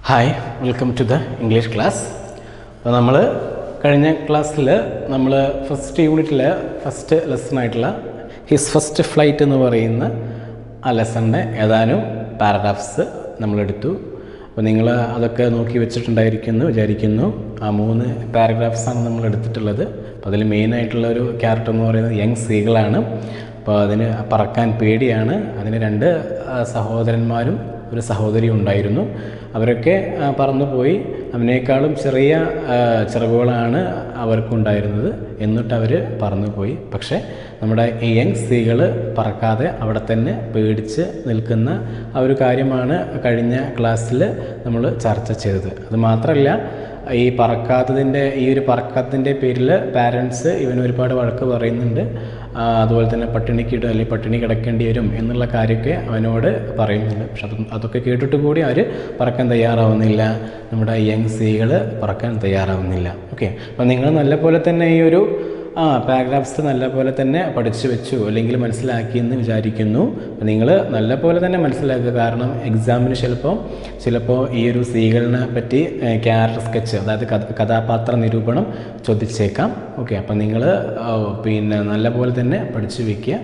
Hi, welcome to the English class. അപ്പോൾ നമ്മൾ കഴിഞ്ഞ ക്ലാസ്സിൽ നമ്മൾ ഫസ്റ്റ് യൂണിറ്റിൽ ഫസ്റ്റ് ലെസണായിട്ടുള്ള ഹിസ് ഫസ്റ്റ് ഫ്ലൈറ്റ് എന്ന് പറയുന്ന ആ ലെസണിൻ്റെ ഏതാനും പാരഗ്രാഫ്സ് നമ്മളെടുത്തു. അപ്പോൾ നിങ്ങൾ അതൊക്കെ നോക്കി വെച്ചിട്ടുണ്ടായിരിക്കുമെന്ന് വിചാരിക്കുന്നു. ആ 3 പാരഗ്രാഫ്സാണ് നമ്മൾ എടുത്തിട്ടുള്ളത്. അപ്പോൾ അതിൽ മെയിനായിട്ടുള്ള ഒരു ക്യാരക്ടർ എന്ന് പറയുന്നത് യങ് സീകളാണ്. അപ്പോൾ അതിന് പറക്കാൻ പേടിയാണ്. അതിന് 2 സഹോദരന്മാരും ഒരു സഹോദരിയും ഉണ്ടായിരുന്നു. അവരൊക്കെ പറന്നുപോയി. അവനേക്കാളും ചെറിയ ചിറകുകളാണ് അവർക്കുണ്ടായിരുന്നത്. എന്നിട്ട് അവർ പറന്നുപോയി. പക്ഷേ നമ്മുടെ ഈ യങ് സീകൾ പറക്കാതെ അവിടെ തന്നെ പേടിച്ച് നിൽക്കുന്ന ആ ഒരു കാര്യമാണ് കഴിഞ്ഞ ക്ലാസ്സിൽ നമ്മൾ ചർച്ച ചെയ്തത്. അതുമാത്രമല്ല, ഈ പറക്കാത്തതിൻ്റെ പേരിൽ പാരൻസ് ഇവന് ഒരുപാട് വഴക്ക് പറയുന്നുണ്ട്. അതുപോലെ തന്നെ പട്ടിണിക്കിടും അല്ലെങ്കിൽ പട്ടിണി കിടക്കേണ്ടി വരും എന്നുള്ള കാര്യമൊക്കെ അവനോട് പറയുന്നുണ്ട്. പക്ഷെ അതൊക്കെ കേട്ടിട്ട് കൂടി അവർ പറക്കാൻ തയ്യാറാവുന്നില്ല. നമ്മുടെ യങ് സീകൾ പറക്കാൻ തയ്യാറാവുന്നില്ല. ഓക്കെ, അപ്പോൾ നിങ്ങൾ നല്ലപോലെ തന്നെ ഈ ഒരു പാരഗ്രാഫ്സ് നല്ലപോലെ തന്നെ പഠിച്ചു വെച്ചു അല്ലെങ്കിൽ മനസ്സിലാക്കിയെന്ന് വിചാരിക്കുന്നു. നിങ്ങൾ നല്ലപോലെ തന്നെ മനസ്സിലാക്കുക. കാരണം എക്സാമിന് ചിലപ്പോൾ ഈ ഒരു സീകളിനെ പറ്റി ക്യാരക്ടർ സ്കെച്ച്, അതായത് കഥാപാത്ര നിരൂപണം ചോദിച്ചേക്കാം. ഓക്കെ, അപ്പോൾ നിങ്ങൾ നല്ലപോലെ തന്നെ പഠിച്ചു വയ്ക്കുക.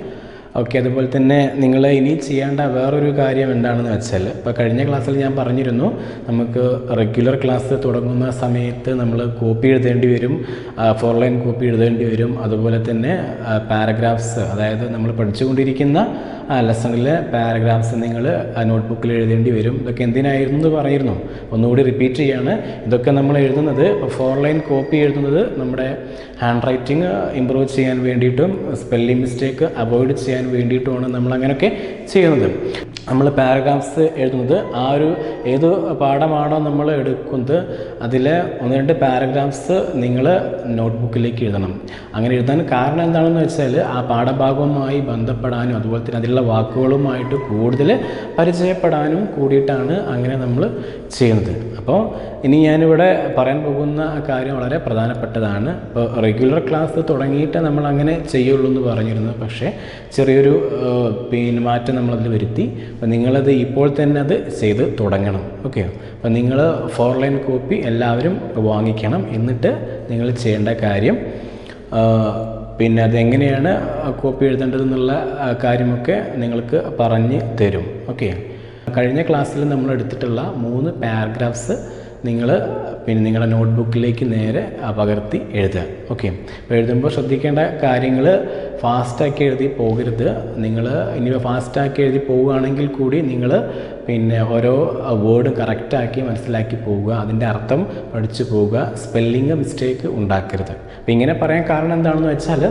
ഓക്കെ, അതുപോലെ തന്നെ നിങ്ങൾ ഇനി ചെയ്യേണ്ട വേറൊരു കാര്യം എന്താണെന്ന് വെച്ചാൽ, ഇപ്പോൾ കഴിഞ്ഞ ക്ലാസ്സിൽ ഞാൻ പറഞ്ഞിരുന്നു, നമുക്ക് റെഗുലർ ക്ലാസ് തുടങ്ങുന്ന സമയത്ത് നമ്മൾ കോപ്പി എഴുതേണ്ടി വരും, 4 ലൈൻ കോപ്പി എഴുതേണ്ടി വരും. അതുപോലെ തന്നെ പാരഗ്രാഫ്സ്, അതായത് നമ്മൾ പഠിച്ചുകൊണ്ടിരിക്കുന്ന ലെസണിലെ പാരഗ്രാഫ്സ് നിങ്ങൾ നോട്ട്ബുക്കിൽ എഴുതേണ്ടി വരും. ഇതൊക്കെ എന്തിനായിരുന്നു എന്ന് പറഞ്ഞിരുന്നു. ഒന്നുകൂടി റിപ്പീറ്റ് ചെയ്യാണ്. ഇതൊക്കെ നമ്മൾ എഴുതുന്നത്, ഇപ്പോൾ 4 ലൈൻ കോപ്പി എഴുതുന്നത് നമ്മുടെ ഹാൻഡ് റൈറ്റിംഗ് ഇമ്പ്രൂവ് ചെയ്യാൻ വേണ്ടിയിട്ടും സ്പെല്ലിംഗ് മിസ്റ്റേക്ക് അവോയ്ഡ് ചെയ്യാൻ വേണ്ടിയിട്ടുമാണ് നമ്മൾ അങ്ങനെയൊക്കെ ചെയ്യുന്നത്. നമ്മൾ പാരഗ്രാഫ്സ് എഴുതുന്നത് ഏത് പാഠമാണോ നമ്മൾ എടുക്കുന്നത് അതിലെ 1-2 പാരഗ്രാഫ്സ് നിങ്ങൾ നോട്ട്ബുക്കിലേക്ക് എഴുതണം. അങ്ങനെ എഴുതാൻ കാരണം എന്താണെന്ന് വെച്ചാൽ, ആ പാഠഭാഗവുമായി ബന്ധപ്പെടാനും അതുപോലെ തന്നെ അതിലുള്ള വാക്കുകളുമായിട്ട് കൂടുതൽ പരിചയപ്പെടാനും കൂടിയിട്ടാണ് അങ്ങനെ നമ്മൾ ചെയ്യുന്നത്. അപ്പോൾ ഇനി ഞാനിവിടെ പറയാൻ പോകുന്ന കാര്യം വളരെ പ്രധാനപ്പെട്ടതാണ്. ഇപ്പോൾ റെഗുലർ ക്ലാസ് തുടങ്ങിയിട്ട് നമ്മൾ അങ്ങനെ ചെയ്യുള്ളൂ എന്ന് പറഞ്ഞിരുന്നു. പക്ഷേ ചെറിയൊരു മാറ്റം നമ്മളതിൽ വരുത്തി. അപ്പോൾ നിങ്ങളത് ഇപ്പോൾ തന്നെ അത് ചെയ്ത് തുടങ്ങണം. ഓക്കെ, അപ്പോൾ നിങ്ങൾ 4 ലൈൻ കോപ്പി എല്ലാവരും വാങ്ങിക്കണം. എന്നിട്ട് നിങ്ങൾ ചെയ്യേണ്ട കാര്യം, അതെങ്ങനെയാണ് കോപ്പി എഴുതേണ്ടതെന്നുള്ള കാര്യമൊക്കെ നിങ്ങൾക്ക് പറഞ്ഞു തരും. ഓക്കെ, കഴിഞ്ഞ ക്ലാസ്സിൽ നമ്മൾ എടുത്തിട്ടുള്ള 3 പാരഗ്രാഫ്സ് നിങ്ങൾ നിങ്ങളുടെ നോട്ട്ബുക്കിലേക്ക് നേരെ പകർത്തി എഴുതുക. ഓക്കെ, അപ്പോൾ എഴുതുമ്പോൾ ശ്രദ്ധിക്കേണ്ട കാര്യങ്ങൾ, ഫാസ്റ്റാക്കി എഴുതി പോകരുത്. നിങ്ങൾ ഇനി ഫാസ്റ്റാക്കി എഴുതി പോവുകയാണെങ്കിൽ കൂടി നിങ്ങൾ ഓരോ വേർഡും കറക്റ്റാക്കി മനസ്സിലാക്കി പോവുക, അതിൻ്റെ അർത്ഥം പഠിച്ചു പോവുക, സ്പെല്ലിങ് മിസ്റ്റേക്ക് ഉണ്ടാക്കരുത്. അപ്പോൾ ഇങ്ങനെ പറയാൻ കാരണം എന്താണെന്ന് വെച്ചാൽ,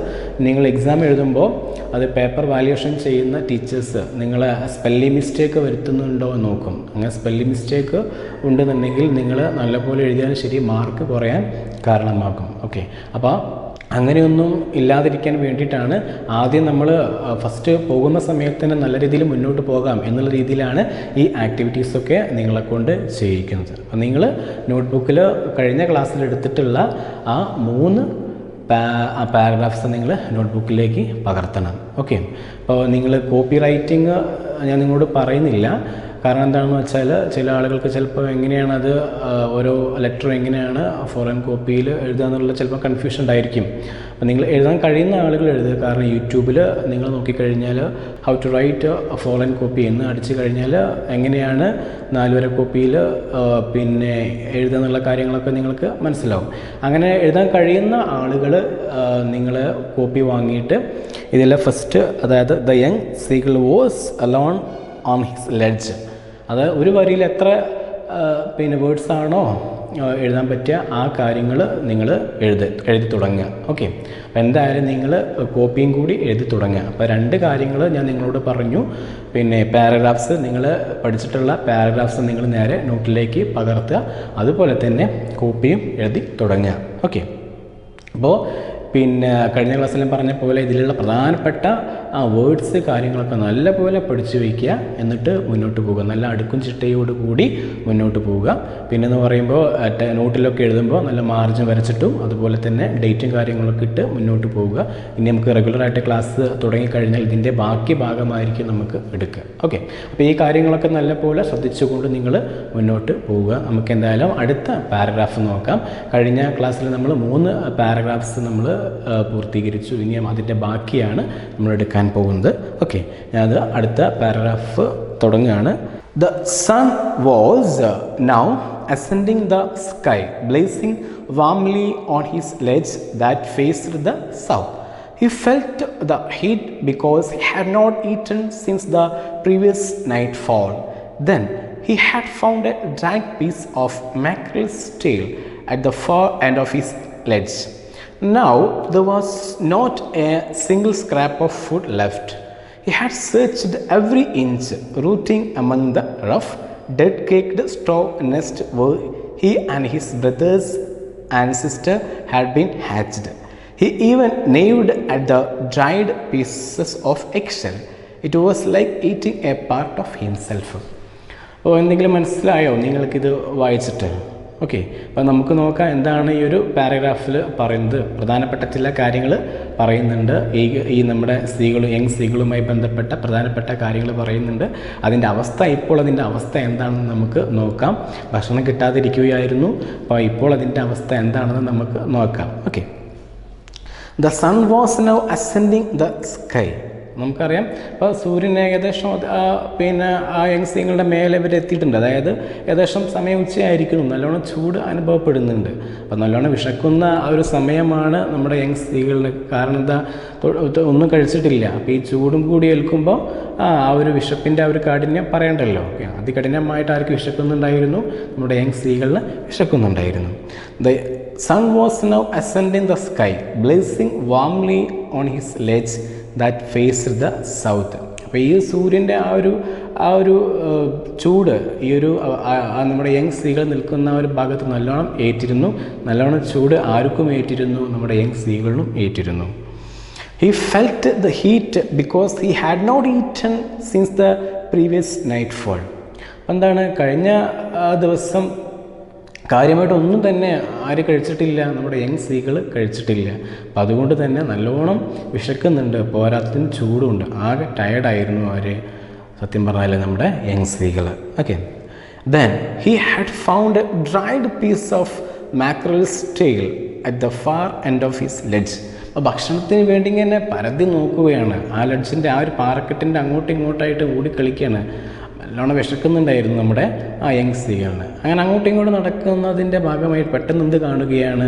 നിങ്ങൾ എക്സാം എഴുതുമ്പോൾ അത് പേപ്പർ വാല്യുവേഷൻ ചെയ്യുന്ന ടീച്ചേഴ്സ് നിങ്ങൾ സ്പെല്ലിംഗ് മിസ്റ്റേക്ക് വരുത്തുന്നുണ്ടോ എന്ന് നോക്കും. അങ്ങനെ സ്പെല്ലിംഗ് മിസ്റ്റേക്ക് ഉണ്ടെന്നുണ്ടെങ്കിൽ നിങ്ങൾ നല്ലപോലെ എഴുതിയാലും ശരി, മാർക്ക് കുറയാൻ കാരണമാകും. ഓക്കെ, അപ്പോൾ അങ്ങനെയൊന്നും ഇല്ലാതിരിക്കാൻ വേണ്ടിയിട്ടാണ് ആദ്യം നമ്മൾ ഫസ്റ്റ് പോകുന്ന സമയത്ത് തന്നെ നല്ല രീതിയിൽ മുന്നോട്ട് പോകാം എന്നുള്ള രീതിയിലാണ് ഈ ആക്ടിവിറ്റീസൊക്കെ നിങ്ങളെ കൊണ്ട് ചെയ്യിക്കുന്നത്. അപ്പോൾ നിങ്ങൾ നോട്ട്ബുക്കിൽ കഴിഞ്ഞ ക്ലാസ്സിൽ എടുത്തിട്ടുള്ള ആ 3 പാരഗ്രാഫ്സ് നിങ്ങൾ നോട്ട്ബുക്കിലേക്ക് പകർത്തണം. ഓക്കെ, അപ്പോൾ നിങ്ങൾ കോപ്പി റൈറ്റിംഗ് ഞാൻ നിങ്ങളോട് പറയുന്നില്ല. കാരണം എന്താണെന്ന് വെച്ചാൽ, ചില ആളുകൾക്ക് ചിലപ്പോൾ എങ്ങനെയാണത് ഓരോ ലെറ്ററും എങ്ങനെയാണ് ഫോറിൻ കോപ്പിയിൽ എഴുതുക എന്നുള്ള ചിലപ്പോൾ കൺഫ്യൂഷൻ ഉണ്ടായിരിക്കും. അപ്പോൾ നിങ്ങൾ എഴുതാൻ കഴിയുന്ന ആളുകൾ എഴുതുക. കാരണം യൂട്യൂബിൽ നിങ്ങൾ നോക്കിക്കഴിഞ്ഞാൽ how to write foreign copy എന്ന് അടിച്ചു കഴിഞ്ഞാൽ എങ്ങനെയാണ് 4 വര കോപ്പിയിൽ എഴുതുക എന്നുള്ള കാര്യങ്ങളൊക്കെ നിങ്ങൾക്ക് മനസ്സിലാവും. അങ്ങനെ എഴുതാൻ കഴിയുന്ന ആളുകൾ നിങ്ങൾ കോപ്പി വാങ്ങിയിട്ട് ഇതിലെ ഫസ്റ്റ്, അതായത് the young seagull was alone on his ledge, അത് ഒരു വരിയിൽ എത്ര വേർഡ്സ് ആണോ എഴുതാൻ പറ്റുക ആ കാര്യങ്ങൾ നിങ്ങൾ എഴുതി തുടങ്ങുക. ഓക്കെ, അപ്പോൾ എന്തായാലും നിങ്ങൾ കോപ്പിയും കൂടി എഴുതി തുടങ്ങുക. അപ്പോൾ 2 കാര്യങ്ങൾ ഞാൻ നിങ്ങളോട് പറഞ്ഞു. പാരഗ്രാഫ്സ്, നിങ്ങൾ പഠിച്ചിട്ടുള്ള പാരഗ്രാഫ്സ് നിങ്ങൾ നേരെ നോട്ടിലേക്ക് പകർത്തുക. അതുപോലെ തന്നെ കോപ്പിയും എഴുതി തുടങ്ങുക. ഓക്കെ, അപ്പോൾ പിന്നെ കഴിഞ്ഞ ക്ലാസ്സിലും പറഞ്ഞ പോലെ ഇതിലുള്ള പ്രധാനപ്പെട്ട വേർഡ്സ് കാര്യങ്ങളൊക്കെ നല്ലപോലെ പഠിച്ചു വയ്ക്കുക. എന്നിട്ട് മുന്നോട്ട് പോവുക, നല്ല അടുക്കും ചിട്ടയോട് കൂടി മുന്നോട്ട് പോവുക. പിന്നെന്ന് പറയുമ്പോൾ നോട്ടിലൊക്കെ എഴുതുമ്പോൾ നല്ല മാർജിൻ വരച്ചിട്ടും അതുപോലെ തന്നെ ഡേറ്റും കാര്യങ്ങളൊക്കെ ഇട്ട് മുന്നോട്ട് പോവുക. ഇനി നമുക്ക് റെഗുലറായിട്ട് ക്ലാസ് തുടങ്ങിക്കഴിഞ്ഞാൽ ഇതിൻ്റെ ബാക്കി ഭാഗമായിരിക്കും നമുക്ക് എടുക്കുക. ഓക്കെ, അപ്പോൾ ഈ കാര്യങ്ങളൊക്കെ നല്ലപോലെ ശ്രദ്ധിച്ചുകൊണ്ട് നിങ്ങൾ മുന്നോട്ട് പോവുക. നമുക്ക് എന്തായാലും അടുത്ത പാരഗ്രാഫ് നോക്കാം. കഴിഞ്ഞ ക്ലാസ്സിൽ നമ്മൾ 3 പാരഗ്രാഫ്സ് നമ്മൾ പൂർത്തീകരിച്ചു. ഇനിയും അതിൻ്റെ ബാക്കിയാണ് നമ്മൾ എടുക്കാൻ പോകുന്നത്. ഓക്കെ, ഞാനത് അടുത്ത പാരഗ്രാഫ് തുടങ്ങുകയാണ്. The sun was now ascending the sky, blazing warmly on his ledge that faced the south. He felt the heat because he had not eaten since the previous nightfall. Then he had found a dried piece of mackerel's tail at the far end of his ledge. Now there was not a single scrap of food left. He had searched every inch, rooting among the rough, dead-caked straw nest where he and his brothers and sister had been hatched. He even gnawed at the dried pieces of eggshell. It was like eating a part of himself. അപ്പോൾ എന്തെങ്കിലും മനസ്സിലായോ നിങ്ങൾക്കിത് വായിച്ചിട്ട്? Okay, അപ്പോൾ നമുക്ക് നോക്കാം എന്താണ് ഈ ഒരു പാരഗ്രാഫിൽ പറയുന്നത്. പ്രധാനപ്പെട്ട ചില കാര്യങ്ങൾ പറയുന്നുണ്ട്. ഈ നമ്മുടെ സ്ത്രീകളും യങ് സ്ത്രീകളുമായി ബന്ധപ്പെട്ട പ്രധാനപ്പെട്ട കാര്യങ്ങൾ പറയുന്നുണ്ട്. അതിൻ്റെ അവസ്ഥ, ഇപ്പോൾ അതിൻ്റെ അവസ്ഥ എന്താണെന്ന് നമുക്ക് നോക്കാം. ഭക്ഷണം കിട്ടാതിരിക്കുകയായിരുന്നു, അപ്പോൾ ഇപ്പോൾ അതിൻ്റെ അവസ്ഥ എന്താണെന്ന് നമുക്ക് നോക്കാം. Okay, The sun was now ascending the sky. നമുക്കറിയാം, അപ്പോൾ സൂര്യൻ ഏകദേശം പിന്നെ ആ യങ് സ്ത്രീകളുടെ മേലെ ഇവർ എത്തിയിട്ടുണ്ട്. അതായത് ഏകദേശം സമയം ഉച്ചയായിരിക്കുന്നു, നല്ലോണം ചൂട് അനുഭവപ്പെടുന്നുണ്ട്. അപ്പോൾ നല്ലോണം വിശക്കുന്ന ആ ഒരു സമയമാണ് നമ്മുടെ യങ് സ്ത്രീകളിന്. കാരണം എന്താ, ഒന്നും കഴിച്ചിട്ടില്ല. അപ്പോൾ ഈ ചൂടും കൂടി ഏൽക്കുമ്പോൾ ആ ഒരു വിശപ്പിൻ്റെ ആ ഒരു കാഠിന്യം പറയണ്ടല്ലോ. അതികഠിനമായിട്ട് ആർക്ക് വിശക്കുന്നുണ്ടായിരുന്നു? നമ്മുടെ young സ്ത്രീകളിന് വിശക്കുന്നുണ്ടായിരുന്നു. The sun was now ascending the sky, blazing warmly on his ledge that faced the south. അപ്പോൾ ഈ സൂര്യൻ്റെ ആ ഒരു ചൂട് ഈ ഒരു നമ്മുടെ യങ് സ്ത്രീകൾ നിൽക്കുന്ന ഒരു ഭാഗത്ത് നല്ലോണം ഏറ്റിരുന്നു. നല്ലോണം ചൂട് ആർക്കും ഏറ്റിരുന്നു? നമ്മുടെ young സ്ത്രീകളിലും ഏറ്റിരുന്നു. He felt the heat because he had not eaten since the previous nightfall. എന്താണ്, കഴിഞ്ഞ ദിവസം കാര്യമായിട്ടൊന്നും തന്നെ ആര് കഴിച്ചിട്ടില്ല? നമ്മുടെ യങ് സ്ത്രീകൾ കഴിച്ചിട്ടില്ല. അപ്പം അതുകൊണ്ട് തന്നെ നല്ലോണം വിശക്കുന്നുണ്ട്, പോരാത്തതിന് ചൂടുണ്ട്. ആകെ ടയർഡായിരുന്നു അവർ, സത്യം പറഞ്ഞാൽ നമ്മുടെ യങ് സ്ത്രീകൾ. Okay, then he had found a dried piece of mackerel's tail at the far end of his ledge. അപ്പോൾ ഭക്ഷണത്തിന് വേണ്ടി ഇങ്ങനെ പരതി നോക്കുകയാണ്. ആ ലെഡ്ജിൻ്റെ ആ ഒരു പാറക്കെട്ടിൻ്റെ അങ്ങോട്ടും ഇങ്ങോട്ടായിട്ട് ഓടിക്കളിക്കുകയാണ്. നല്ലോണം വിശക്കുന്നുണ്ടായിരുന്നു നമ്മുടെ ആ യങ് സ്ത്രീകളിന്. അങ്ങനെ അങ്ങോട്ടും ഇങ്ങോട്ടും നടക്കുന്നതിൻ്റെ ഭാഗമായി പെട്ടെന്ന് എന്ത് കാണുകയാണ്?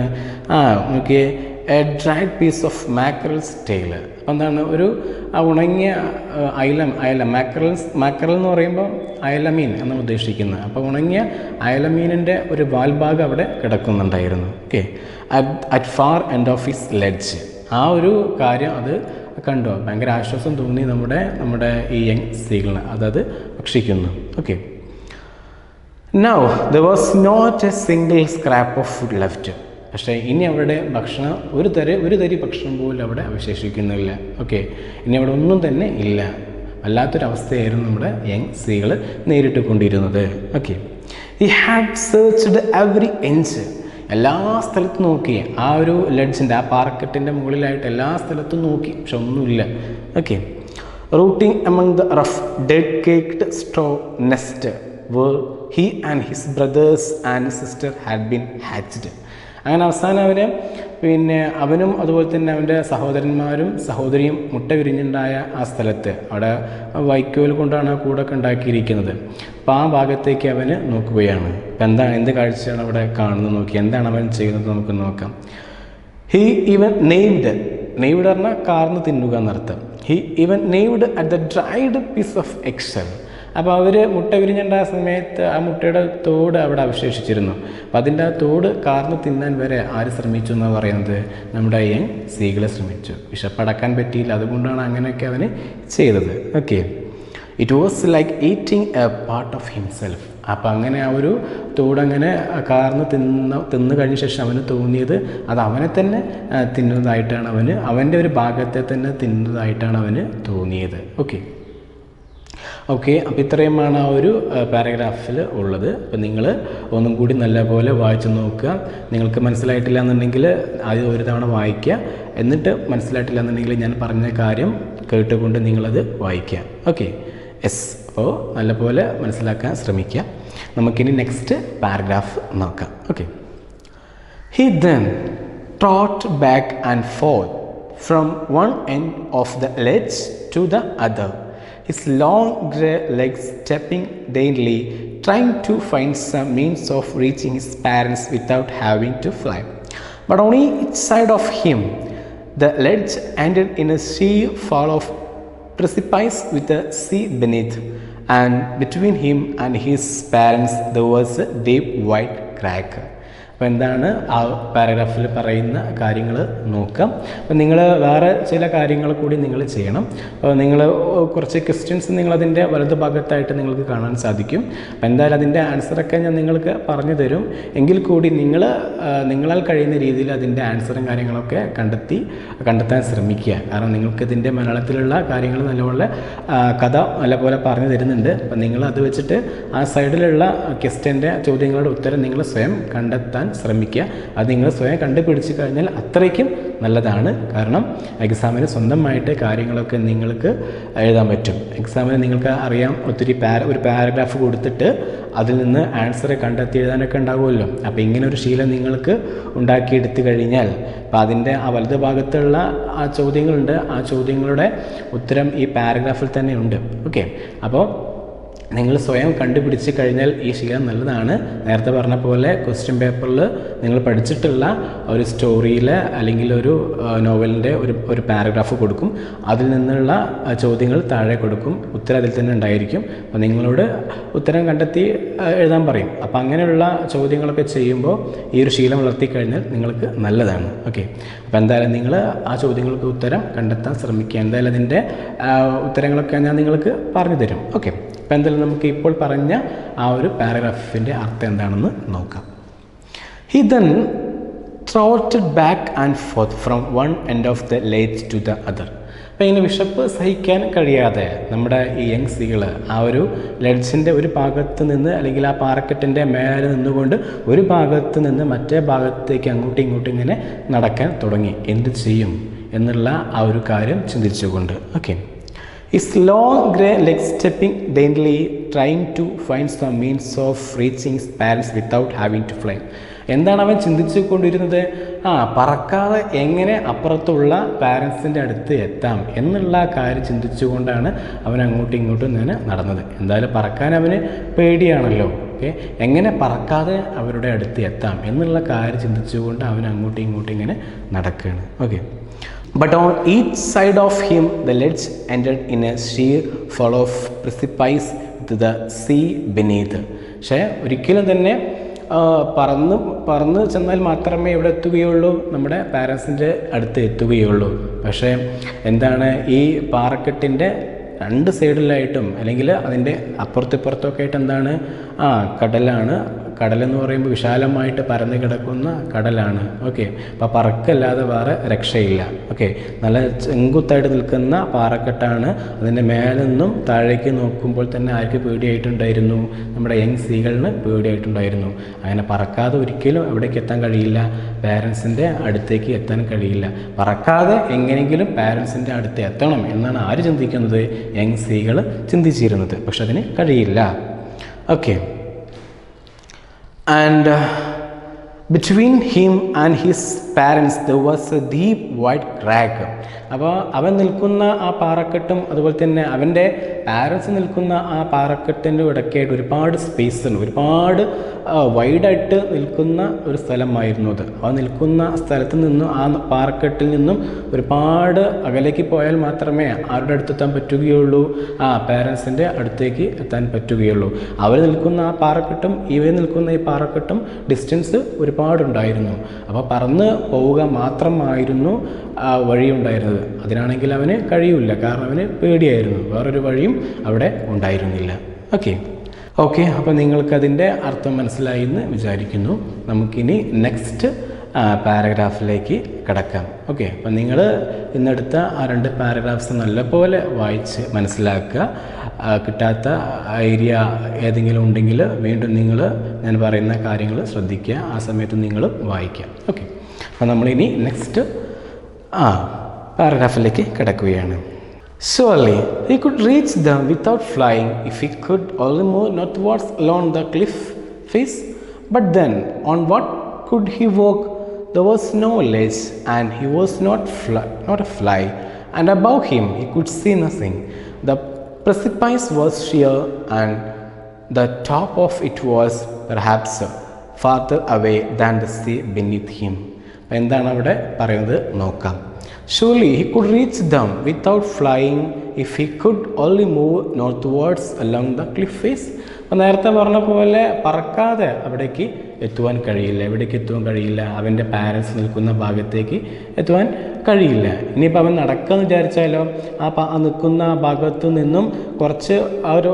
നോക്കിയേ, a dried piece of mackerel's tail. അപ്പം എന്താണ്, ഒരു ഉണങ്ങിയ അയല മാക്കറൽ എന്ന് പറയുമ്പോൾ അയലമീൻ എന്നാണ് ഉദ്ദേശിക്കുന്നത്. അപ്പോൾ ഉണങ്ങിയ അയലമീനിൻ്റെ ഒരു വാൽഭാഗം അവിടെ കിടക്കുന്നുണ്ടായിരുന്നു. Okay, at far end of his ledge. ആ ഒരു കാര്യം അത് കണ്ടോ, ഭയങ്കര ആശ്വാസം തോന്നി നമ്മുടെ ഈ യങ് സ്ത്രീകളിന്. അതത് ഭക്ഷിക്കുന്നു. Okay, now there was not a single scrap of food left. പക്ഷേ ഇനി അവിടെ ഭക്ഷണം ഒരു തരി ഭക്ഷണം പോലും അവിടെ അവശേഷിക്കുന്നില്ല. ഓക്കെ, ഇനി അവിടെ ഒന്നും തന്നെ ഇല്ല. വല്ലാത്തൊരവസ്ഥയായിരുന്നു നമ്മുടെ യങ് സ്ത്രീകൾ നേരിട്ട് കൊണ്ടിരുന്നത്. Okay, he had searched every inch. എല്ലാ സ്ഥലത്തും നോക്കി, ആ ഒരു ലെഡ്ജിൻ്റെ ആ പാറക്കെട്ടിൻ്റെ മുകളിലായിട്ട് എല്ലാ സ്ഥലത്തും നോക്കി, പക്ഷെ ഒന്നുമില്ല. Okay, rooting among the rough dead caked straw nest where he and his brothers and sister had been hatched. അങ്ങനെ അവസാനം അവനും അതുപോലെ തന്നെ അവൻ്റെ സഹോദരന്മാരും സഹോദരിയും മുട്ട വിരിഞ്ഞുണ്ടായ ആ സ്ഥലത്ത്, അവിടെ വൈക്കോൽ കൊണ്ടാണ് ആ കൂടൊക്കെ ഉണ്ടാക്കിയിരിക്കുന്നത്. അപ്പോൾ ആ ഭാഗത്തേക്ക് അവന് നോക്കുകയാണ്. അപ്പം എന്ത് കാഴ്ചയാണ് അവിടെ കാണുന്നത് നോക്കി, എന്താണ് അവൻ ചെയ്യുന്നത് നമുക്ക് നോക്കാം. ഹി ഈവൻ നെയ്വ്ഡ് പറഞ്ഞാൽ കാർന്ന് തിന്നുക എന്നർത്ഥം. He even gnawed at the dried piece of excel. അപ്പോൾ അവർ മുട്ട വിരിഞ്ഞുണ്ടായ സമയത്ത് ആ മുട്ടയുടെ തോട് അവിടെ അവശേഷിച്ചിരുന്നു. അപ്പോൾ അതിൻ്റെ ആ തോട് കാർന്ന് തിന്നാൻ വരെ ആര് ശ്രമിച്ചു എന്നാണ് പറയുന്നത്? നമ്മുടെ യങ് സ്ത്രീകളെ ശ്രമിച്ചു. വിശപ്പടക്കാൻ പറ്റിയില്ല, അതുകൊണ്ടാണ് അങ്ങനെയൊക്കെ അവന് ചെയ്തത്. Okay, it was like eating A part of himself. അപ്പം അങ്ങനെ ആ ഒരു തോടങ്ങനെ കാർന്ന് തിന്ന് കഴിഞ്ഞ ശേഷം അവന് തോന്നിയത് അത് അവനെ തന്നെ തിന്നുന്നതായിട്ടാണ്, അവൻ്റെ ഒരു ഭാഗത്തെ തന്നെ തിന്നുന്നതായിട്ടാണ് അവന് തോന്നിയത്. ഓക്കെ, അപ്പോൾ ഇത്രയുമാണ് ആ ഒരു പാരഗ്രാഫിൽ ഉള്ളത്. അപ്പോൾ നിങ്ങൾ ഒന്നും കൂടി നല്ലപോലെ വായിച്ച് നോക്കുക. നിങ്ങൾക്ക് മനസ്സിലായിട്ടില്ല എന്നുണ്ടെങ്കിൽ ആദ്യം ഒരു തവണ വായിക്കുക, എന്നിട്ട് മനസ്സിലായിട്ടില്ല എന്നുണ്ടെങ്കിൽ ഞാൻ പറഞ്ഞ കാര്യം കേട്ടുകൊണ്ട് നിങ്ങളത് വായിക്കുക. Okay, yes. അപ്പോൾ നല്ലപോലെ മനസ്സിലാക്കാൻ ശ്രമിക്കുക. നമുക്കിനി നെക്സ്റ്റ് പാരഗ്രാഫ് നോക്കാം. Okay. He then trotted back and forth from one end of the ledge to the other, his long grey legs stepping daintily, trying to find some means of reaching his parents without having to fly. But on each side of him, the ledge ended in a sheer fall of precipice with the sea beneath, and between him and his parents there was a deep white crack. അപ്പോൾ എന്താണ് ആ പാരഗ്രാഫിൽ പറയുന്ന കാര്യങ്ങൾ നോക്കാം. അപ്പോൾ നിങ്ങൾ വേറെ ചില കാര്യങ്ങൾ കൂടി നിങ്ങൾ ചെയ്യണം. അപ്പോൾ നിങ്ങൾ കുറച്ച് ക്വസ്റ്റ്യൻസ് നിങ്ങളതിൻ്റെ വലതു ഭാഗത്തായിട്ട് നിങ്ങൾക്ക് കാണാൻ സാധിക്കും. അപ്പോൾ എന്തായാലും അതിൻ്റെ ആൻസറൊക്കെ ഞാൻ നിങ്ങൾക്ക് പറഞ്ഞു തരും. എങ്കിൽ കൂടി നിങ്ങളാൽ കഴിയുന്ന രീതിയിൽ അതിൻ്റെ ആൻസറും കാര്യങ്ങളൊക്കെ കണ്ടെത്താൻ ശ്രമിക്കുക. കാരണം നിങ്ങൾക്കിതിൻ്റെ മലയാളത്തിലുള്ള കാര്യങ്ങൾ നല്ലപോലെ കഥ നല്ലപോലെ പറഞ്ഞു തരുന്നുണ്ട്. അപ്പോൾ നിങ്ങൾ അത് വെച്ചിട്ട് ആ സൈഡിലുള്ള ക്വസ്റ്റ്യൻ്റെ ചോദ്യങ്ങളുടെ ഉത്തരം നിങ്ങൾ സ്വയം കണ്ടെത്താൻ ശ്രമിക്കുക. അത് നിങ്ങൾ സ്വയം കണ്ടുപിടിച്ച് കഴിഞ്ഞാൽ അത്രയ്ക്കും നല്ലതാണ്. കാരണം എക്സാമിന് സ്വന്തമായിട്ട് കാര്യങ്ങളൊക്കെ നിങ്ങൾക്ക് എഴുതാൻ പറ്റും. എക്സാമിന് നിങ്ങൾക്ക് അറിയാം ഒത്തിരി ഒരു പാരഗ്രാഫ് കൊടുത്തിട്ട് അതിൽ നിന്ന് ആൻസർ കണ്ടെത്തി എഴുതാനൊക്കെ ഉണ്ടാകുമല്ലോ. അപ്പോൾ ഇങ്ങനെ ഒരു ശീലം നിങ്ങൾക്ക് ഉണ്ടാക്കിയെടുത്തു കഴിഞ്ഞാൽ അപ്പോൾ അതിൻ്റെ ആ വലതു ഭാഗത്തുള്ള ആ ചോദ്യങ്ങളുണ്ട്, ആ ചോദ്യങ്ങളുടെ ഉത്തരം ഈ പാരഗ്രാഫിൽ തന്നെ ഉണ്ട്. ഓക്കെ, അപ്പോൾ നിങ്ങൾ സ്വയം കണ്ടുപിടിച്ച് കഴിഞ്ഞാൽ ഈ ശീലം നല്ലതാണ്. നേരത്തെ പറഞ്ഞ പോലെ ക്വസ്റ്റ്യൻ പേപ്പറിൽ നിങ്ങൾ പഠിച്ചിട്ടുള്ള ഒരു സ്റ്റോറിയിൽ അല്ലെങ്കിൽ ഒരു നോവലിൻ്റെ ഒരു പാരഗ്രാഫ് കൊടുക്കും. അതിൽ നിന്നുള്ള ചോദ്യങ്ങൾ താഴെ കൊടുക്കും, ഉത്തരം അതിൽ തന്നെ ഉണ്ടായിരിക്കും. അപ്പോൾ നിങ്ങളോട് ഉത്തരം കണ്ടെത്തി എഴുതാൻ പറയും. അപ്പോൾ അങ്ങനെയുള്ള ചോദ്യങ്ങളൊക്കെ ചെയ്യുമ്പോൾ ഈ ഒരു ശീലം വളർത്തിക്കഴിഞ്ഞാൽ നിങ്ങൾക്ക് നല്ലതാണ്. ഓക്കെ, അപ്പോൾ എന്തായാലും നിങ്ങൾ ആ ചോദ്യങ്ങൾക്ക് ഉത്തരം കണ്ടെത്താൻ ശ്രമിക്കുക. എന്തായാലും അതിൻ്റെ ഉത്തരങ്ങളൊക്കെ ഞാൻ നിങ്ങൾക്ക് പറഞ്ഞു തരും. ഓക്കെ, അപ്പോൾ എന്തായാലും നമുക്ക് ഇപ്പോൾ പറഞ്ഞ ആ ഒരു പാരഗ്രാഫിൻ്റെ അർത്ഥം എന്താണെന്ന് നോക്കാം. He then trotted back and forth from one end of the ledge to the other. അപ്പോൾ ഇങ്ങനെ വിശപ്പ് സഹിക്കാൻ കഴിയാതെ നമ്മുടെ ഈ യങ് സീകൾ ആ ഒരു ലെഡ്ജിൻ്റെ ഒരു ഭാഗത്ത് നിന്ന് അല്ലെങ്കിൽ ആ പാറക്കെട്ടിൻ്റെ മേലെ നിന്നുകൊണ്ട് ഒരു ഭാഗത്ത് നിന്ന് മറ്റേ ഭാഗത്തേക്ക് അങ്ങോട്ടും ഇങ്ങോട്ടും ഇങ്ങനെ നടക്കാൻ തുടങ്ങി. എന്ത് ചെയ്യും എന്നുള്ള ആ ഒരു കാര്യം ചിന്തിച്ചുകൊണ്ട്. Okay, his long grey legs stepping daintily, trying to find some means of reaching his parents without having to fly. എന്താണ് അവൻ ചിന്തിച്ചു കൊണ്ടിരുന്നത്? പറക്കാതെ എങ്ങനെ അപ്പുറത്തുള്ള പാരൻസിൻ്റെ അടുത്ത് എത്താം എന്നുള്ള കാര്യം ചിന്തിച്ചുകൊണ്ടാണ് അവൻ അങ്ങോട്ടും ഇങ്ങോട്ടും ഇങ്ങനെ നടന്നത്. എന്തായാലും പറക്കാൻ അവന് പേടിയാണല്ലോ. ഓക്കെ, എങ്ങനെ പറക്കാതെ അവരുടെ അടുത്ത് എത്താം എന്നുള്ള കാര്യം ചിന്തിച്ചുകൊണ്ട് അവൻ അങ്ങോട്ടും ഇങ്ങോട്ടും ഇങ്ങനെ നടക്കുകയാണ്. Okay, but on each side of him the ledge ended in a sheer fall of precipice with the sea beneath. പക്ഷേ ഒരിക്കലും തന്നെ പറന്ന് ചെന്നാൽ മാത്രമേ ഇവിടെ എത്തുകയുള്ളൂ, നമ്മുടെ പാരൻസിൻ്റെ അടുത്ത് എത്തുകയുള്ളൂ. പക്ഷേ എന്താണ്, ഈ പാറക്കെട്ടിൻ്റെ രണ്ട് സൈഡിലായിട്ടും അല്ലെങ്കിൽ അതിൻ്റെ അപ്പുറത്തിപ്പുറത്തൊക്കെ ആയിട്ട് എന്താണ്, കടലാണ്. കടലെന്ന് പറയുമ്പോൾ വിശാലമായിട്ട് പരന്നു കിടക്കുന്ന കടലാണ്. ഓക്കെ, അപ്പോൾ പറക്കല്ലാതെ വേറെ രക്ഷയില്ല. ഓക്കെ, നല്ല ചെങ്കുത്തായിട്ട് നിൽക്കുന്ന പാറക്കെട്ടാണ്. അതിൻ്റെ മേലെ നിന്നും താഴേക്ക് നോക്കുമ്പോൾ തന്നെ ആർക്ക് പേടിയായിട്ടുണ്ടായിരുന്നു? നമ്മുടെ യങ് സീകളിന് പേടിയായിട്ടുണ്ടായിരുന്നു. അങ്ങനെ പറക്കാതെ ഒരിക്കലും എവിടേക്ക് എത്താൻ കഴിയില്ല, പാരൻസിൻ്റെ അടുത്തേക്ക് എത്താൻ കഴിയില്ല. പറക്കാതെ എങ്ങനെയെങ്കിലും പാരൻസിൻ്റെ അടുത്ത് എത്തണം എന്നാണ് ആര് ചിന്തിക്കുന്നത്? യങ് സീകൾ ചിന്തിച്ചിരുന്നത്. പക്ഷെ അതിന് കഴിയില്ല. Okay, and between him and his parents there was a deep white crack. അപ്പോൾ അവൻ നിൽക്കുന്ന ആ പാറക്കെട്ടും അതുപോലെ തന്നെ അവൻ്റെ പാരൻസ് നിൽക്കുന്ന ആ പാറക്കെട്ടിൻ്റെ ഇടയ്ക്കായിട്ട് ഒരുപാട് സ്പേസ് ഉണ്ട്, ഒരുപാട് വൈഡായിട്ട് നിൽക്കുന്ന ഒരു സ്ഥലമായിരുന്നു അത്. അവൻ നിൽക്കുന്ന സ്ഥലത്ത് നിന്നും ആ പാറക്കെട്ടിൽ നിന്നും ഒരുപാട് അകലേക്ക് പോയാൽ മാത്രമേ ആരുടെ അടുത്തെത്താൻ പറ്റുകയുള്ളൂ? പാരൻസിൻ്റെ അടുത്തേക്ക് എത്താൻ പറ്റുകയുള്ളൂ. അവർ നിൽക്കുന്ന ആ പാറക്കെട്ടും ഇവർ നിൽക്കുന്ന ഈ പാറക്കെട്ടും ഡിസ്റ്റൻസ് ഒരുപാടുണ്ടായിരുന്നു. അപ്പോൾ പറന്ന് പോവുക മാത്രമായിരുന്നു വഴിയുണ്ടായിരുന്നത്. അതിനാണെങ്കിൽ അവന് കഴിയില്ല, കാരണം അവന് പേടിയായിരുന്നു. വേറൊരു വഴിയും അവിടെ ഉണ്ടായിരുന്നില്ല. ഓക്കെ, ഓക്കെ, അപ്പോൾ നിങ്ങൾക്കതിൻ്റെ അർത്ഥം മനസ്സിലായി എന്ന് വിചാരിക്കുന്നു. നമുക്കിനി നെക്സ്റ്റ് പാരഗ്രാഫിലേക്ക് കിടക്കാം. ഓക്കെ, അപ്പം നിങ്ങൾ ഇന്നെടുത്ത ആ 2 പാരഗ്രാഫ്സ് നല്ലപോലെ വായിച്ച് മനസ്സിലാക്കുക. കിട്ടാത്ത ഏരിയ ഏതെങ്കിലും ഉണ്ടെങ്കിൽ വീണ്ടും നിങ്ങൾ ഞാൻ പറയുന്ന കാര്യങ്ങൾ ശ്രദ്ധിക്കുക. ആ സമയത്ത് നിങ്ങൾ വായിക്കുക. ഓക്കെ, അപ്പോൾ നമ്മളിനി നെക്സ്റ്റ് പാരഗ്രാഫിലേക്ക് കിടക്കുകയാണ്. Surely he could reach them without flying if he could only move northwards along the cliff face. But then, on what could he walk? There was no ledge, and he was not a fly, and above him he could see nothing. The precipice was sheer, and the top of it was perhaps farther away than the sea beneath him. എന്താണ് അവിടെ പറയുന്നത് നോക്കാം. Surely he could reach them without flying if he could only move northwards along the cliff face. അപ്പോൾ നേരത്തെ പറഞ്ഞ പോലെ പറക്കാതെ അവിടേക്ക് എത്തുവാൻ കഴിയില്ല. എവിടേക്ക് എത്തുവാൻ കഴിയില്ല? അവൻ്റെ പാരൻസ് നിൽക്കുന്ന ഭാഗത്തേക്ക് എത്തുവാൻ കഴിയില്ല. ഇനിയിപ്പോൾ അവൻ നടക്കാമെന്ന് വിചാരിച്ചാലോ ആ നിൽക്കുന്ന ഭാഗത്തു നിന്നും കുറച്ച് ആ ഒരു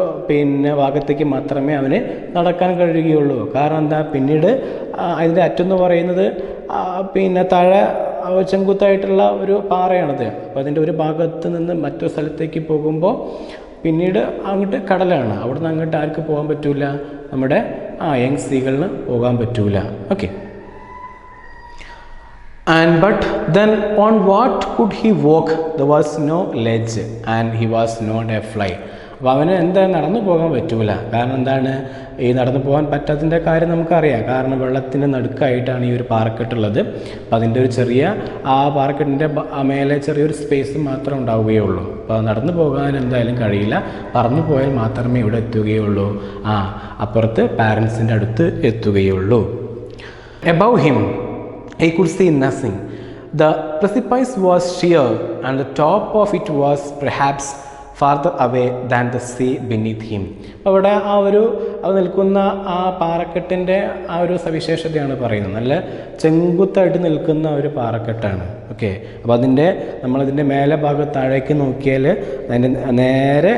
ഭാഗത്തേക്ക് മാത്രമേ അവന് നടക്കാൻ കഴിയുകയുള്ളൂ. കാരണം എന്താ? പിന്നീട് അതിൻ്റെ അറ്റെന്ന് പറയുന്നത് താഴെ ചെങ്കുത്തായിട്ടുള്ള ഒരു പാറയാണത്. അപ്പോൾ അതിൻ്റെ ഒരു ഭാഗത്ത് നിന്ന് മറ്റൊരു സ്ഥലത്തേക്ക് പോകുമ്പോൾ പിന്നീട് അങ്ങോട്ട് കടലാണ്. അവിടെ നിന്ന് അങ്ങോട്ട് ആർക്ക് പോകാൻ പറ്റൂല? നമ്മുടെ യങ് സീകളിന് പോകാൻ പറ്റൂല. Okay, but then on what could he walk? There was no ledge, and he was not a fly. അപ്പോൾ അവന് എന്താ നടന്നു പോകാൻ പറ്റൂല. കാരണം എന്താണ്? ഈ നടന്നു പോകാൻ പറ്റാത്തതിൻ്റെ കാര്യം നമുക്കറിയാം. കാരണം വെള്ളത്തിൻ്റെ നടുക്കായിട്ടാണ് ഈ ഒരു പാറക്കെട്ടുള്ളത്. അപ്പോൾ അതിൻ്റെ ഒരു ചെറിയ പാറക്കെട്ടിൻ്റെ മേലെ ചെറിയൊരു സ്പേസ് മാത്രം ഉണ്ടാവുകയുള്ളൂ. അപ്പോൾ നടന്നു പോകാൻ എന്തായാലും കഴിയില്ല. പറന്നു പോയാൽ മാത്രമേ ഇവിടെ എത്തുകയുള്ളൂ. അപ്പുറത്ത് പാരൻസിൻ്റെ അടുത്ത് എത്തുകയുള്ളൂ. Above him he could see nothing. The precipice was sheer, and the top of it was perhaps farther away than the sea beneath him. അപ്പോൾ അവിടെ അത് നിൽക്കുന്ന ആ പാറക്കെട്ടിൻ്റെ ആ ഒരു സവിശേഷതയാണ് പറയുന്നത്. നല്ല ചെങ്കുത്തായിട്ട് നിൽക്കുന്ന ഒരു പാറക്കെട്ടാണ്. ഓക്കെ, അപ്പോൾ നമ്മളതിൻ്റെ മേലെ ഭാഗത്ത് താഴേക്ക് നോക്കിയാൽ അതിൻ്റെ നേരെ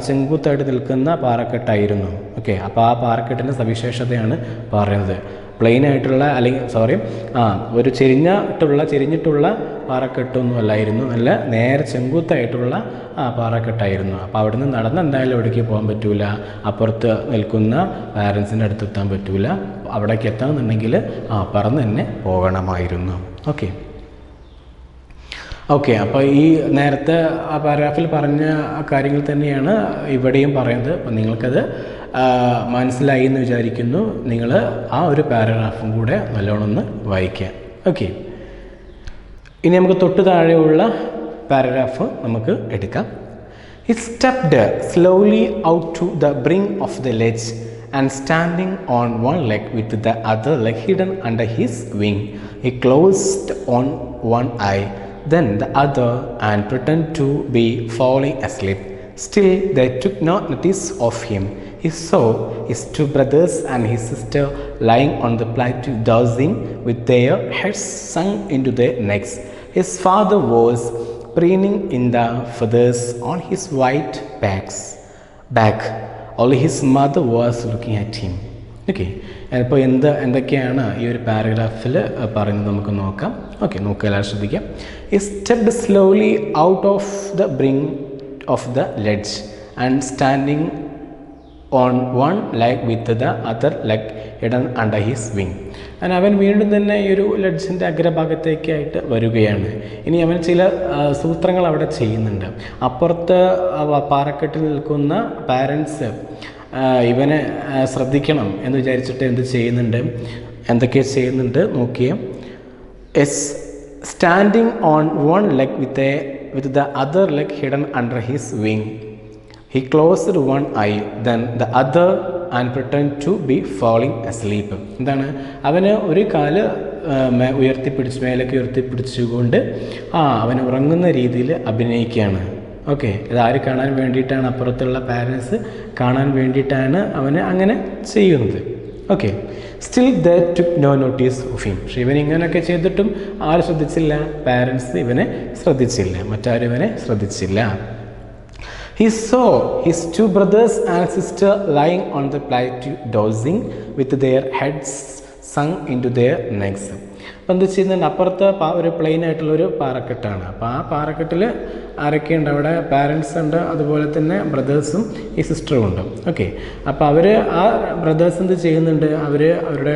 ചെങ്കുത്തായിട്ട് നിൽക്കുന്ന പാറക്കെട്ടായിരുന്നു. ഓക്കെ, അപ്പോൾ ആ പാറക്കെട്ടിൻ്റെ സവിശേഷതയാണ് പറയുന്നത്. പ്ലെയിൻ ആയിട്ടുള്ള ഒരു ചെരിഞ്ഞിട്ടുള്ള പാറക്കെട്ടൊന്നും അല്ലായിരുന്നു. നല്ല നേരെ ചെങ്കുത്തായിട്ടുള്ള പാറക്കെട്ടായിരുന്നു. അപ്പോൾ അവിടെ നിന്ന് നടന്ന് എന്തായാലും എവിടേക്ക് പോകാൻ പറ്റൂല. അപ്പുറത്ത് നിൽക്കുന്ന പാരൻസിൻ്റെ അടുത്ത് എത്താൻ പറ്റൂല. അവിടേക്ക് എത്തണമെന്നുണ്ടെങ്കിൽ പറന്ന് തന്നെ പോകണമായിരുന്നു. ഓക്കെ, അപ്പോൾ ഈ നേരത്തെ ആ പാരഗ്രാഫിൽ പറഞ്ഞ കാര്യങ്ങൾ തന്നെയാണ് ഇവിടെയും പറയുന്നത്. അപ്പോൾ നിങ്ങൾക്കത് മനസ്സിലായി എന്ന് വിചാരിക്കുന്നു. നിങ്ങൾ ആ ഒരു പാരഗ്രാഫും കൂടെ നല്ലോണം ഒന്ന് വായിക്കുക. ഓക്കെ, ഇനി നമുക്ക് തൊട്ട് താഴെയുള്ള പാരഗ്രാഫ് നമുക്ക് എടുക്കാം. He stepped slowly out to the brink of the ledge, and standing on one leg with the other leg hidden under his wing, he closed on one eye, then the other, and pretended to be falling asleep. Still they took no notice of him. He saw his 2 brothers and his sister lying on the plateau dozing with their heads sunk into their necks. His father was preening in the feathers on his white back. Only his mother was looking at him. Okay, അപ്പോൾ എന്തൊക്കെയാണ് ഈ ഒരു പാരഗ്രാഫിൽ പറയുന്നത് നമുക്ക് നോക്കാം. Okay, നോക്കുക, എല്ലാവരും ശ്രദ്ധിക്കാം. He stepped slowly out of the brink of the ledge, and standing on one leg with the other leg hidden under his wing. അവൻ വീണ്ടും തന്നെ ഈ ഒരു ലെഡ്ജിൻ്റെ അഗ്രഭാഗത്തേക്കായിട്ട് വരികയാണ്. ഇനി അവൻ ചില സൂത്രങ്ങൾ അവിടെ ചെയ്യുന്നുണ്ട്. അപ്പുറത്ത് പാറക്കെട്ടിൽ നിൽക്കുന്ന പാരൻസ് ഇവനെ ശ്രദ്ധിക്കണം എന്ന് വിചാരിച്ചിട്ട് എന്തൊക്കെ ചെയ്യുന്നുണ്ട് നോക്കിയേ. Standing on one leg with the other leg hidden under his wing, he closed one eye, then the other, and pretended to be falling asleep. എന്താണ്? അവന് ഒരു കാല് മേലേക്ക് ഉയർത്തിപ്പിടിച്ചുകൊണ്ട് അവൻ ഉറങ്ങുന്ന രീതിയിൽ അഭിനയിക്കുകയാണ്. ഓക്കെ, ഇതാര് കാണാൻ വേണ്ടിയിട്ടാണ്? അപ്പുറത്തുള്ള പാരൻസ് കാണാൻ വേണ്ടിയിട്ടാണ് അവന് അങ്ങനെ ചെയ്യുന്നത്. Okay, still they took no notice of him. പക്ഷെ ഇവൻ ഇങ്ങനെയൊക്കെ ചെയ്തിട്ടും ആരും ശ്രദ്ധിച്ചില്ല. പാരൻസ് ഇവനെ ശ്രദ്ധിച്ചില്ല, മറ്റാരും ഇവനെ ശ്രദ്ധിച്ചില്ല. He saw his two brothers and sister lying on the plateau dozing with their heads sunk into their necks. അപ്പോൾ എന്താ ചെയ്യുന്നുണ്ട്, അപ്പുറത്ത് ഒരു പ്ലെയിൻ ആയിട്ടുള്ളൊരു പാറക്കെട്ടാണ്. അപ്പോൾ ആ പാറക്കെട്ടിൽ ആരൊക്കെയുണ്ട്, അവിടെ പാരൻസ് ഉണ്ട്, അതുപോലെ തന്നെ ബ്രദേഴ്സും ഈ സിസ്റ്ററും ഉണ്ട്. ഓക്കെ, അപ്പോൾ അവർ ആ ബ്രദേഴ്സ് എന്ത് ചെയ്യുന്നുണ്ട്, അവരുടെ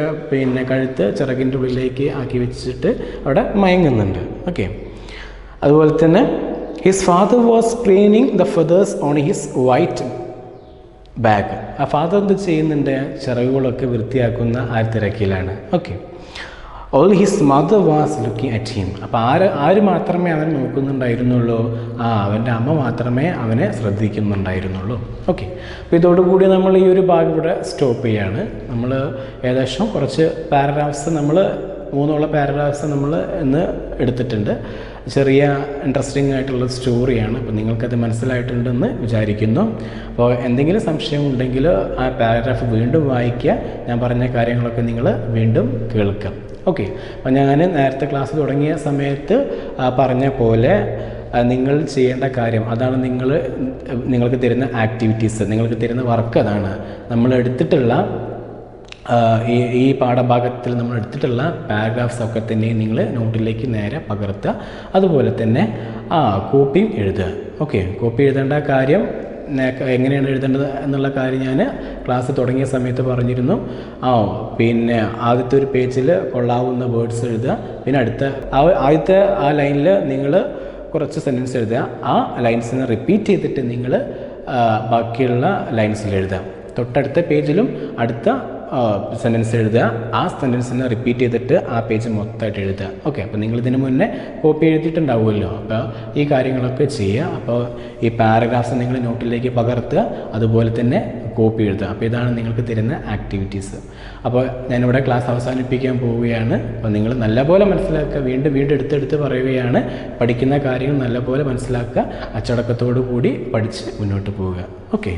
കഴുത്ത് ചിറകിൻ്റെ ഉള്ളിലേക്ക് ആക്കി വെച്ചിട്ട് അവിടെ മയങ്ങുന്നുണ്ട്. ഓക്കെ, അതുപോലെ തന്നെ his father was cleaning the feathers on his white bag. ആ ഫാദർ എന്ത് ചെയ്യുന്നുണ്ട്, ചിറകുകളൊക്കെ വൃത്തിയാക്കുന്ന ആ തിരക്കിലാണ്. Okay, all his mother was looking at him. അപ്പോൾ ആര് മാത്രമേ അവൻ നോക്കുന്നുണ്ടായിരുന്നുള്ളൂ, അവൻ്റെ അമ്മ മാത്രമേ അവനെ ശ്രദ്ധിക്കുന്നുണ്ടായിരുന്നുള്ളൂ. ഓക്കെ, അപ്പോൾ ഇതോടുകൂടി നമ്മൾ ഈ ഒരു ഭാഗം ഇവിടെ സ്റ്റോപ്പ് ചെയ്യാണ്. നമ്മൾ ഏകദേശം കുറച്ച് പാരഗ്രാഫ്സ് മൂന്നോളം പാരഗ്രാഫ്സ് നമ്മൾ ഇന്ന് എടുത്തിട്ടുണ്ട്. ചെറിയ ഇൻട്രസ്റ്റിംഗ് ആയിട്ടുള്ള സ്റ്റോറിയാണ്. അപ്പോൾ നിങ്ങൾക്കത് മനസ്സിലായിട്ടുണ്ടെന്ന് വിചാരിക്കുന്നു. അപ്പോൾ എന്തെങ്കിലും സംശയം ഉണ്ടെങ്കിൽ ആ പാരഗ്രാഫ് വീണ്ടും വായിക്കുക, ഞാൻ പറഞ്ഞ കാര്യങ്ങളൊക്കെ നിങ്ങൾ വീണ്ടും കേൾക്കുക. ഓക്കെ, അപ്പോൾ ഞാൻ നേരത്തെ ക്ലാസ് തുടങ്ങിയ സമയത്ത് പറഞ്ഞ പോലെ നിങ്ങൾ ചെയ്യേണ്ട കാര്യം അതാണ്, നിങ്ങൾക്ക് തരുന്ന ആക്ടിവിറ്റീസ്, നിങ്ങൾക്ക് തരുന്ന വർക്ക് അതാണ്. നമ്മൾ എടുത്തിട്ടുള്ള ഈ പാഠഭാഗത്തിൽ നമ്മൾ എടുത്തിട്ടുള്ള പാരഗ്രാഫ്സ് ഒക്കെ തന്നെ നിങ്ങൾ നോട്ടിലേക്ക് നേരെ പകർത്തുക. അതുപോലെ തന്നെ കോപ്പിയും എഴുതുക. ഓക്കെ, കോപ്പി എഴുതേണ്ട കാര്യം എങ്ങനെയാണ് എഴുതേണ്ടത് എന്നുള്ള കാര്യം ഞാൻ ക്ലാസ് തുടങ്ങിയ സമയത്ത് പറഞ്ഞിരുന്നു. പിന്നെ ആദ്യത്തെ ഒരു പേജിൽ കൊള്ളാവുന്ന വേർഡ്സ് എഴുതുക. പിന്നെ ആദ്യത്തെ ആ ലൈനിൽ നിങ്ങൾ കുറച്ച് സെൻറ്റൻസ് എഴുതുക. ആ ലൈൻസിനെ റിപ്പീറ്റ് ചെയ്തിട്ട് നിങ്ങൾ ബാക്കിയുള്ള ലൈൻസിൽ എഴുതുക. തൊട്ടടുത്ത പേജിലും അടുത്ത സെൻറ്റൻസ് എഴുതുക. ആ സെൻറ്റൻസിനെ റിപ്പീറ്റ് ചെയ്തിട്ട് ആ പേജ് മൊത്തമായിട്ട് എഴുതുക. ഓക്കെ, അപ്പോൾ നിങ്ങളിതിന് മുന്നേ കോപ്പി എഴുതിയിട്ടുണ്ടാവുമല്ലോ. അപ്പോൾ ഈ കാര്യങ്ങളൊക്കെ ചെയ്യുക. അപ്പോൾ ഈ പാരഗ്രാഫ്സ് നിങ്ങൾ നോട്ടിലേക്ക് പകർത്തുക, അതുപോലെ തന്നെ കോപ്പി എഴുതുക. അപ്പോൾ ഇതാണ് നിങ്ങൾക്ക് തരുന്ന ആക്ടിവിറ്റീസ്. അപ്പോൾ ഞാനിവിടെ ക്ലാസ് അവസാനിപ്പിക്കാൻ പോവുകയാണ്. അപ്പോൾ നിങ്ങൾ നല്ലപോലെ മനസ്സിലാക്കുക, വീണ്ടും എടുത്തെടുത്ത് പറയുകയാണ്. പഠിക്കുന്ന കാര്യങ്ങൾ നല്ലപോലെ മനസ്സിലാക്കുക, അച്ചടക്കത്തോടു കൂടി പഠിച്ച് മുന്നോട്ട് പോവുക. ഓക്കെ.